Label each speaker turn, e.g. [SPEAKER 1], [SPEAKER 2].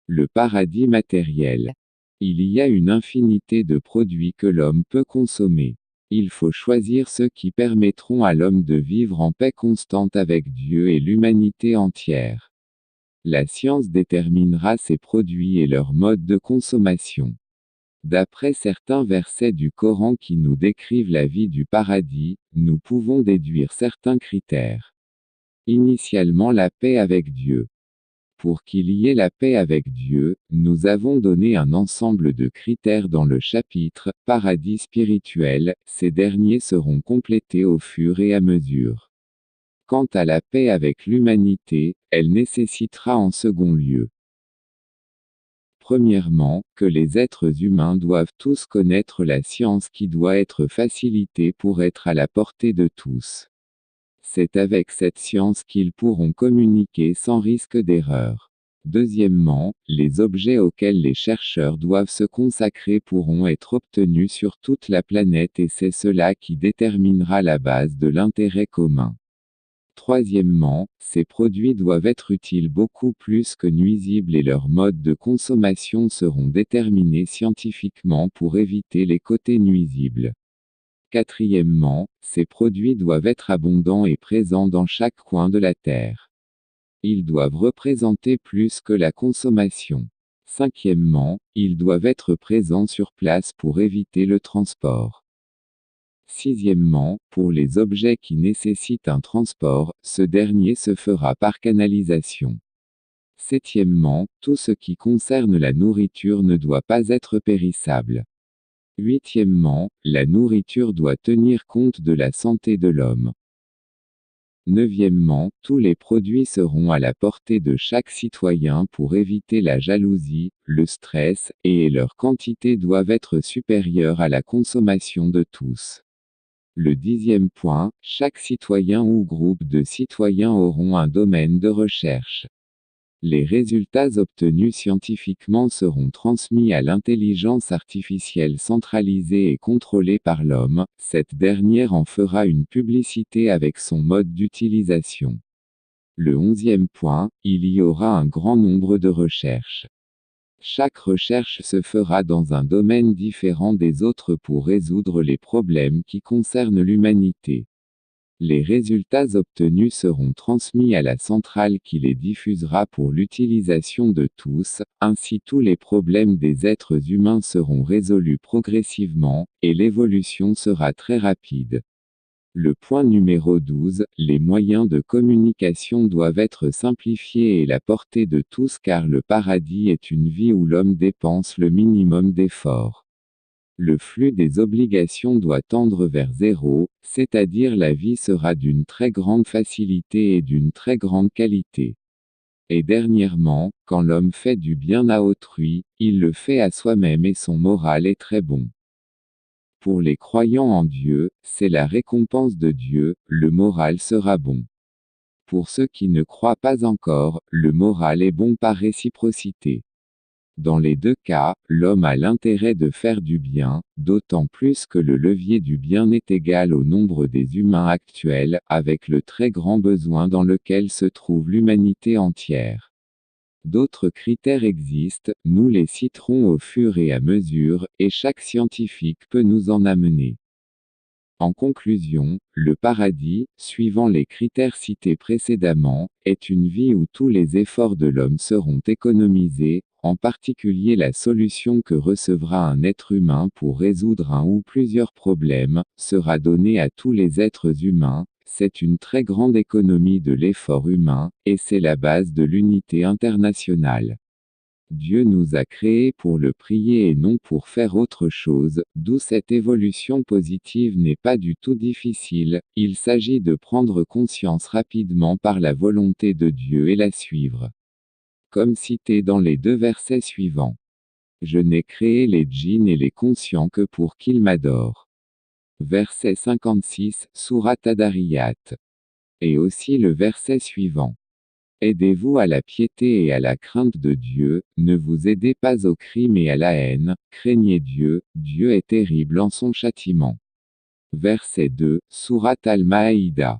[SPEAKER 1] Le paradis matériel. Il y a une infinité de produits que l'homme peut consommer. Il faut choisir ceux qui permettront à l'homme de vivre en paix constante avec Dieu et l'humanité entière. La science déterminera ces produits et leur mode de consommation. D'après certains versets du Coran qui nous décrivent la vie du paradis, nous pouvons déduire certains critères. Initialement la paix avec Dieu. Pour qu'il y ait la paix avec Dieu, nous avons donné un ensemble de critères dans le chapitre « Paradis spirituel », ces derniers seront complétés au fur et à mesure. Quant à la paix avec l'humanité, elle nécessitera en second lieu. Premièrement, que les êtres humains doivent tous connaître la science qui doit être facilitée pour être à la portée de tous. C'est avec cette science qu'ils pourront communiquer sans risque d'erreur. Deuxièmement, les objets auxquels les chercheurs doivent se consacrer pourront être obtenus sur toute la planète et c'est cela qui déterminera la base de l'intérêt commun. Troisièmement, ces produits doivent être utiles beaucoup plus que nuisibles et leurs modes de consommation seront déterminés scientifiquement pour éviter les côtés nuisibles. Quatrièmement, ces produits doivent être abondants et présents dans chaque coin de la Terre. Ils doivent représenter plus que la consommation. Cinquièmement, ils doivent être présents sur place pour éviter le transport. Sixièmement, pour les objets qui nécessitent un transport, ce dernier se fera par canalisation. Septièmement, tout ce qui concerne la nourriture ne doit pas être périssable. Huitièmement, la nourriture doit tenir compte de la santé de l'homme. Neuvièmement, tous les produits seront à la portée de chaque citoyen pour éviter la jalousie, le stress, et leur quantité doivent être supérieure à la consommation de tous. Le 10e point, chaque citoyen ou groupe de citoyens auront un domaine de recherche. Les résultats obtenus scientifiquement seront transmis à l'intelligence artificielle centralisée et contrôlée par l'homme, cette dernière en fera une publicité avec son mode d'utilisation. Le 11e point, il y aura un grand nombre de recherches. Chaque recherche se fera dans un domaine différent des autres pour résoudre les problèmes qui concernent l'humanité. Les résultats obtenus seront transmis à la centrale qui les diffusera pour l'utilisation de tous, ainsi tous les problèmes des êtres humains seront résolus progressivement, et l'évolution sera très rapide. Le point numéro 12, les moyens de communication doivent être simplifiés et à la portée de tous car le paradis est une vie où l'homme dépense le minimum d'efforts. Le flux des obligations doit tendre vers zéro, c'est-à-dire la vie sera d'une très grande facilité et d'une très grande qualité. Et dernièrement, quand l'homme fait du bien à autrui, il le fait à soi-même et son moral est très bon. Pour les croyants en Dieu, c'est la récompense de Dieu, le moral sera bon. Pour ceux qui ne croient pas encore, le moral est bon par réciprocité. Dans les deux cas, l'homme a l'intérêt de faire du bien, d'autant plus que le levier du bien est égal au nombre des humains actuels, avec le très grand besoin dans lequel se trouve l'humanité entière. D'autres critères existent, nous les citerons au fur et à mesure, et chaque scientifique peut nous en amener. En conclusion, le paradis, suivant les critères cités précédemment, est une vie où tous les efforts de l'homme seront économisés, en particulier la solution que recevra un être humain pour résoudre un ou plusieurs problèmes, sera donnée à tous les êtres humains. C'est une très grande économie de l'effort humain, et c'est la base de l'unité internationale. Dieu nous a créés pour le prier et non pour faire autre chose, d'où cette évolution positive n'est pas du tout difficile, il s'agit de prendre conscience rapidement par la volonté de Dieu et la suivre. Comme cité dans les deux versets suivants. Je n'ai créé les djinns et les conscients que pour qu'ils m'adorent. Verset 56, Sourate Ad-Dhariyat. Et aussi le verset suivant. Aidez-vous à la piété et à la crainte de Dieu, ne vous aidez pas au crime et à la haine, craignez Dieu, Dieu est terrible en son châtiment. Verset 2, Sourate Al-Maïda.